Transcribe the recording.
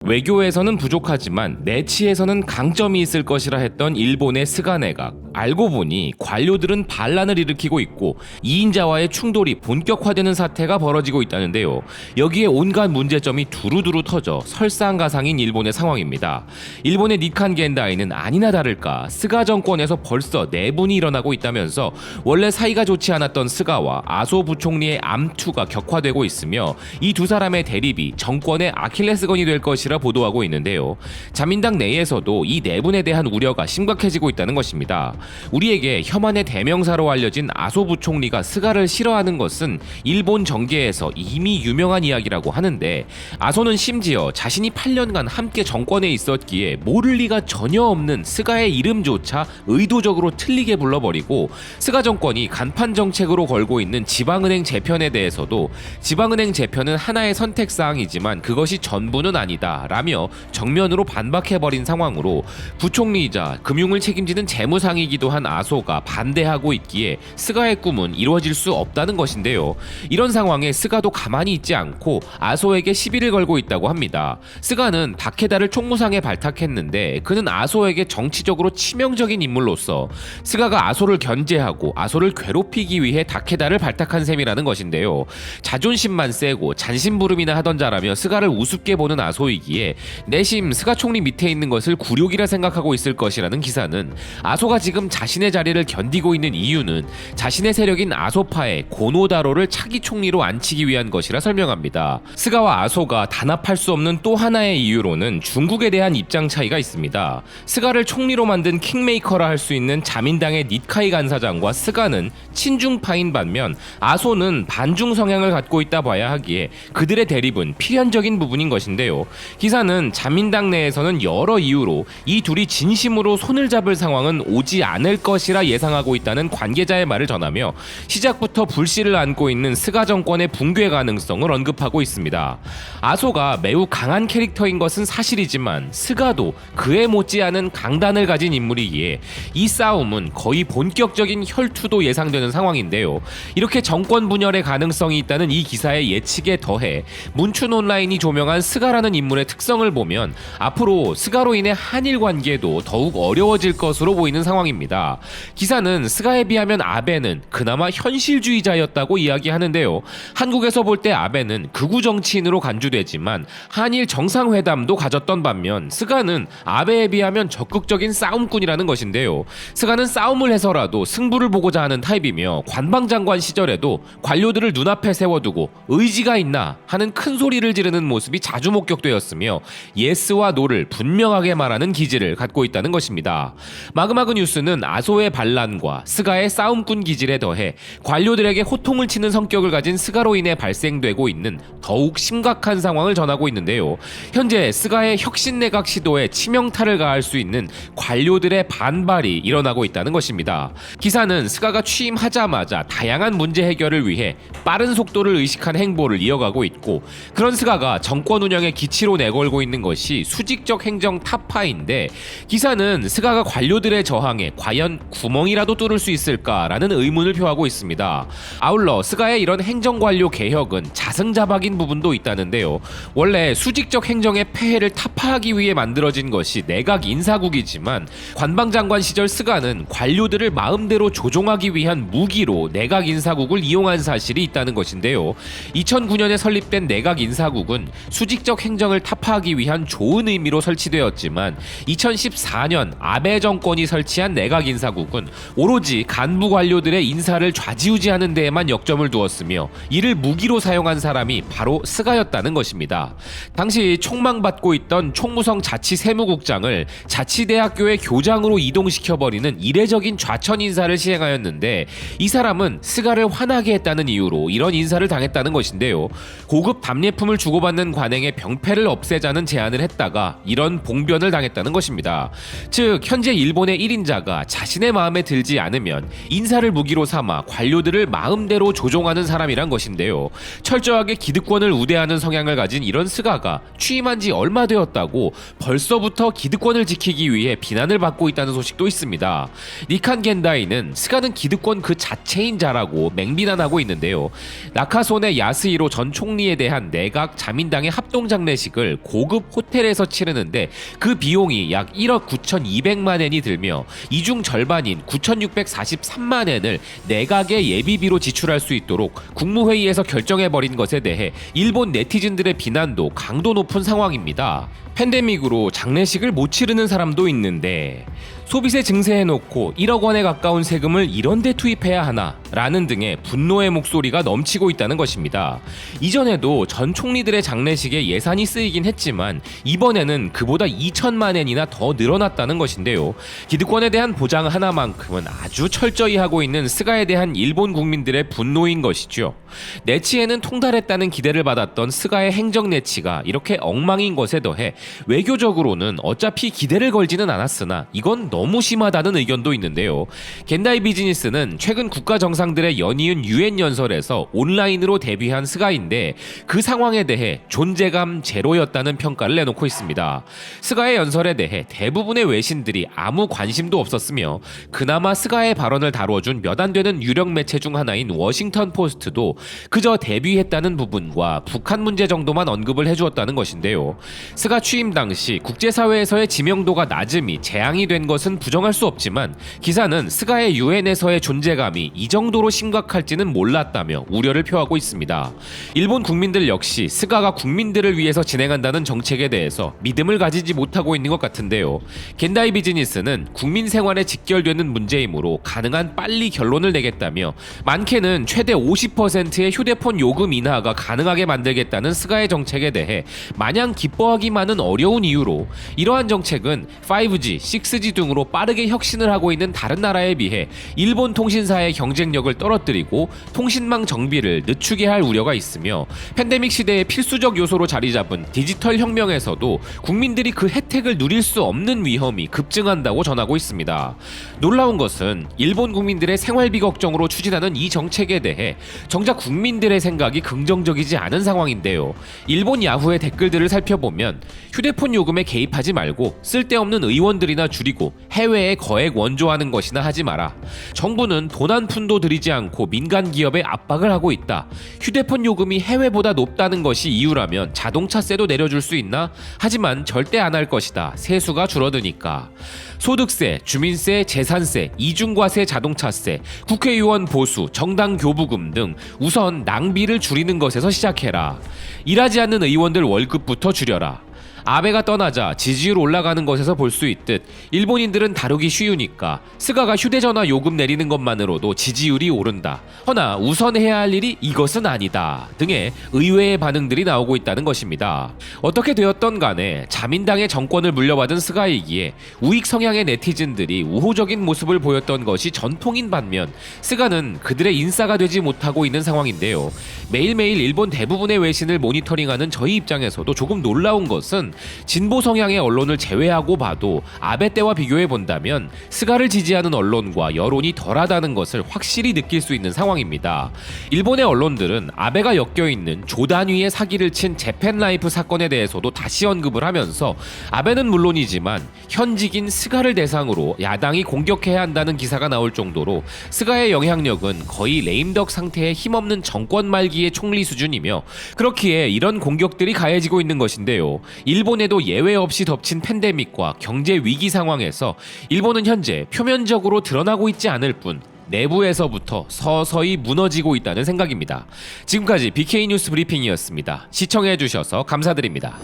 외교에서는 부족하지만 내치에서는 강점이 있을 것이라 했던 일본의 스가 내각. 알고 보니 관료들은 반란을 일으키고 있고 2인자와의 충돌이 본격화되는 사태가 벌어지고 있다는데요. 여기에 온갖 문제점이 두루두루 터져 설상가상인 일본의 상황입니다. 일본의 니칸 겐다이는 아니나 다를까 스가 정권에서 벌써 내분이 일어나고 있다면서 원래 사이가 좋지 않았던 스가와 아소 부총리의 암투가 격화되고 있으며 이 두 사람의 대립이 정권의 아킬레스건이 될 것이라 보도하고 있는데요. 자민당 내에서도 이 내분에 대한 우려가 심각해지고 있다는 것입니다. 우리에게 혐한의 대명사로 알려진 아소 부총리가 스가를 싫어하는 것은 일본 정계에서 이미 유명한 이야기라고 하는데, 아소는 심지어 자신이 8년간 함께 정권에 있었기에 모를 리가 전혀 없는 스가의 이름조차 의도적으로 틀리게 불러버리고, 스가 정권이 간판 정책으로 걸고 있는 지방은행 재편에 대해서도 지방은행 재편은 하나의 선택사항이지만 그것이 전부는 아니다 라며 정면으로 반박해버린 상황으로, 부총리이자 금융을 책임지는 재무상이기도 한 아소가 반대하고 있기에 스가의 꿈은 이루어질 수 없다는 것인데요. 이런 상황에 스가도 가만히 있지 않고 아소에게 시비를 걸고 있다고 합니다. 스가는 다케다를 총무상에 발탁했는데 그는 아소에게 정치적으로 치명적인 인물로서 스가가 아소를 견제하고 아소를 괴롭히기 위해 다케다를 발탁한 셈이라는 것인데요. 자존심만 세고 잔심부름이나 하던 자라며 스가를 우습게 보는 아소이기에 내심 스가 총리 밑에 있는 것을 굴욕이라 생각하고 있을 것이라는 기사는, 아소가 지금 자신의 자리를 견디고 있는 이유는 자신의 세력인 아소파의 고노다로를 차기 총리로 앉히기 위한 것이라 설명합니다. 스가와 아소가 단합할 수 없는 또 하나의 이유로는 중국에 대한 입장 차이가 있습니다. 스가를 총리로 만든 킹메이커라 할 수 있는 자민당의 니카이 간사장과 스가는 친중파인 반면 아소는 반중 성향을 갖고 있다 봐야 하기에 그들의 대립은 필연적인 부분인 것인데요. 기사는 자민당 내에서는 여러 이유로 이 둘이 진심으로 손을 잡을 상황은 오지 않을 것이라 예상하고 있다는 관계자의 말을 전하며 시작부터 불씨를 안고 있는 스가 정권의 붕괴 가능성을 언급하고 있습니다. 아소가 매우 강한 캐릭터인 것은 사실이지만 스가도 그에 못지않은 강단을 가진 인물이기에 이 싸움은 거의 본격적인 혈투도 예상되는 상황인데요. 이렇게 정권 분열의 가능성이 있다는 이 기사의 예측에 더해 문춘 온라인이 조명한 스가라는 인물의 특성을 보면 앞으로 스가로 인해 한일 관계도 더욱 어려워질 것으로 보이는 상황입니다. 기사는 스가에 비하면 아베는 그나마 현실주의자였다고 이야기하는데요. 한국에서 볼 때 아베는 극우 정치인으로 간주되지만 한일 정상회담도 가졌던 반면 스가는 아베에 비하면 적극적인 싸움꾼이라는 것인데요. 스가는 싸움을 해서라도 승부를 보고자 하는 타입이며 관방장관 시절에도 관료들을 눈앞에 세워두고 의지가 있나 하는 큰 소리를 지르는 모습이 자주 목격되었으며 예스와 노를 분명하게 말하는 기질을 갖고 있다는 것입니다. 마그마그 뉴스는 아소의 반란과 스가의 싸움꾼 기질에 더해 관료들에게 호통을 치는 성격을 가진 스가로 인해 발생되고 있는 더욱 심각한 상황을 전하고 있는데요. 현재 스가의 혁신내각 시도에 치명타를 가할 수 있는 관료들의 반발이 일어나고 있다는 것입니다. 기사는 스가가 취임하자마자 다양한 문제 해결을 위해 빠른 속도를 의식한 행보를 이어가고 있고, 그런 스가가 정권 운영의 기치로 내걸고 있는 것이 수직적 행정 타파인데, 기사는 스가가 관료들의 저항에 과연 구멍이라도 뚫을 수 있을까라는 의문을 표하고 있습니다. 아울러 스가의 이런 행정관료 개혁은 자승자박인 부분도 있다는데요. 원래 수직적 행정의 폐해를 타파하기 위해 만들어진 것이 내각 인사국이지만 관방장관 시절 스가는 관료들을 마음대로 조종하기 위한 무기로 내각 인사국을 이용한 사실이 있다는 것인데요. 2009년에 설립된 내각 인사국은 수직적 행정을 타파하기 위한 좋은 의미로 설치되었지만 2014년 아베 정권이 설치한 내각 인사국은 오로지 간부 관료들의 인사를 좌지우지하는 데에만 역점을 두었으며 이를 무기로 사용한 사람이 바로 스가였다는 것입니다. 당시 총망받고 있던 총무성 자치세무국장을 자치대학교의 교장으로 이동시켜버리는 이례적인 좌천 인사를 시행하였는데, 이 사람은 스가를 화나게 했다는 이유로 이런 인사를 당했다는 것인데요. 고급 답례품을 주고받는 관행의 병폐를 없애자는 제안을 했다가 이런 봉변을 당했다는 것입니다. 즉 현재 일본의 1인자가 자신의 마음에 들지 않으면 인사를 무기로 삼아 관료들을 마음대로 조종하는 사람이란 것인데요. 철저하게 기득권을 우대하는 성향을 가진 이런 스가가 취임한 지 얼마 되었다고 벌써부터 기득권을 지키기 위해 비난을 받고 있다는 소식도 있습니다. 니칸 겐다이는 스가는 기득권 그 자체인 자라고 맹비난하고 있는데요. 나카소네 야스히로 전 총리에 대한 내각 자민당의 합동장례식을 고급 호텔에서 치르는데 그 비용이 약 1억 9,200만 엔이 들며 이 중 절반인 9,643만 엔을 내각의 예비비로 지출할 수 있도록 국무회의에서 결정해버린 것에 대해 일본 네티즌들의 비난도 강도 높은 상황입니다. 팬데믹으로 장례식을 못 치르는 사람도 있는데 소비세 증세해놓고 1억 원에 가까운 세금을 이런 데 투입해야 하나 라는 등의 분노의 목소리가 넘치고 있다는 것입니다. 이전에도 전 총리들의 장례식에 예산이 쓰이긴 했지만 이번에는 그보다 2천만 엔이나 더 늘어났다는 것인데요. 기득권에 대한 보장 하나만큼은 아주 철저히 하고 있는 스가에 대한 일본 국민들의 분노인 것이죠. 내치에는 통달했다는 기대를 받았던 스가의 행정 내치가 이렇게 엉망인 것에 더해 외교적으로는 어차피 기대를 걸지는 않았으나 이건 너무 심하다는 의견도 있는데요. 겐다이 비즈니스는 최근 국가 정상들의 연이은 유엔 연설에서 온라인으로 데뷔한 스가인데 그 상황에 대해 존재감 제로였다는 평가를 내놓고 있습니다. 스가의 연설에 대해 대부분의 외신들이 아무 관심도 없었으며 그나마 스가의 발언을 다뤄준 몇 안 되는 유력 매체 중 하나인 워싱턴 포스트도 그저 데뷔했다는 부분과 북한 문제 정도만 언급을 해주었다는 것인데요. 스가 취임 당시 국제사회에서의 지명도가 낮음이 재앙이 된 것은 부정할 수 없지만 기사는 스가의 유엔에서의 존재감이 이 정도로 심각할지는 몰랐다며 우려를 표하고 있습니다. 일본 국민들 역시 스가가 국민들을 위해서 진행한다는 정책에 대해서 믿음을 가지지 못하고 있는 것 같은데요. 겐다이 비즈니스는 국민 생활에 직결되는 문제이므로 가능한 빨리 결론을 내겠다며 많게는 최대 50%의 휴대폰 요금 인하가 가능하게 만들겠다는 스가의 정책에 대해 마냥 기뻐하기만은 어려운 이유로 이러한 정책은 5G, 6G 등으로 빠르게 혁신을 하고 있는 다른 나라에 비해 일본 통신사의 경쟁력을 떨어뜨리고 통신망 정비를 늦추게 할 우려가 있으며 팬데믹 시대의 필수적 요소로 자리 잡은 디지털 혁명에서도 국민들이 그 혜택을 누릴 수 없는 위험이 급증한다고 전하고 있습니다. 놀라운 것은 일본 국민들의 생활비 걱정으로 추진하는 이 정책에 대해 정작 국민들의 생각이 긍정적이지 않은 상황인데요. 일본 야후의 댓글들을 살펴보면 휴대폰 요금에 개입하지 말고 쓸데없는 의원들이나 줄이고 해외에 거액 원조하는 것이나 하지 마라. 정부는 돈 한 푼도 들이지 않고 민간 기업에 압박을 하고 있다. 휴대폰 요금이 해외보다 높다는 것이 이유라면 자동차세도 내려줄 수 있나? 하지만 절대 안 할 것이다. 세수가 줄어드니까. 소득세, 주민세, 재산세, 이중과세, 자동차세, 국회의원 보수, 정당 교부금 등 우선 낭비를 줄이는 것에서 시작해라. 일하지 않는 의원들 월급부터 줄여라. 아베가 떠나자 지지율 올라가는 것에서 볼 수 있듯 일본인들은 다루기 쉬우니까 스가가 휴대전화 요금 내리는 것만으로도 지지율이 오른다. 허나 우선 해야 할 일이 이것은 아니다 등의 의외의 반응들이 나오고 있다는 것입니다. 어떻게 되었던 간에 자민당의 정권을 물려받은 스가이기에 우익 성향의 네티즌들이 우호적인 모습을 보였던 것이 전통인 반면 스가는 그들의 인싸가 되지 못하고 있는 상황인데요. 매일매일 일본 대부분의 외신을 모니터링하는 저희 입장에서도 조금 놀라운 것은 진보 성향의 언론을 제외하고 봐도 아베 때와 비교해 본다면 스가를 지지하는 언론과 여론이 덜하다는 것을 확실히 느낄 수 있는 상황입니다. 일본의 언론들은 아베가 엮여있는 조 단위의 사기를 친 재팬라이프 사건에 대해서도 다시 언급을 하면서 아베는 물론이지만 현직인 스가를 대상으로 야당이 공격해야 한다는 기사가 나올 정도로 스가의 영향력은 거의 레임덕 상태의 힘없는 정권 말기의 총리 수준이며 그렇기에 이런 공격들이 가해지고 있는 것인데요. 일본에도 예외 없이 덮친 팬데믹과 경제 위기 상황에서 일본은 현재 표면적으로 드러나고 있지 않을 뿐 내부에서부터 서서히 무너지고 있다는 생각입니다. 지금까지 BK 뉴스 브리핑이었습니다. 시청해주셔서 감사드립니다.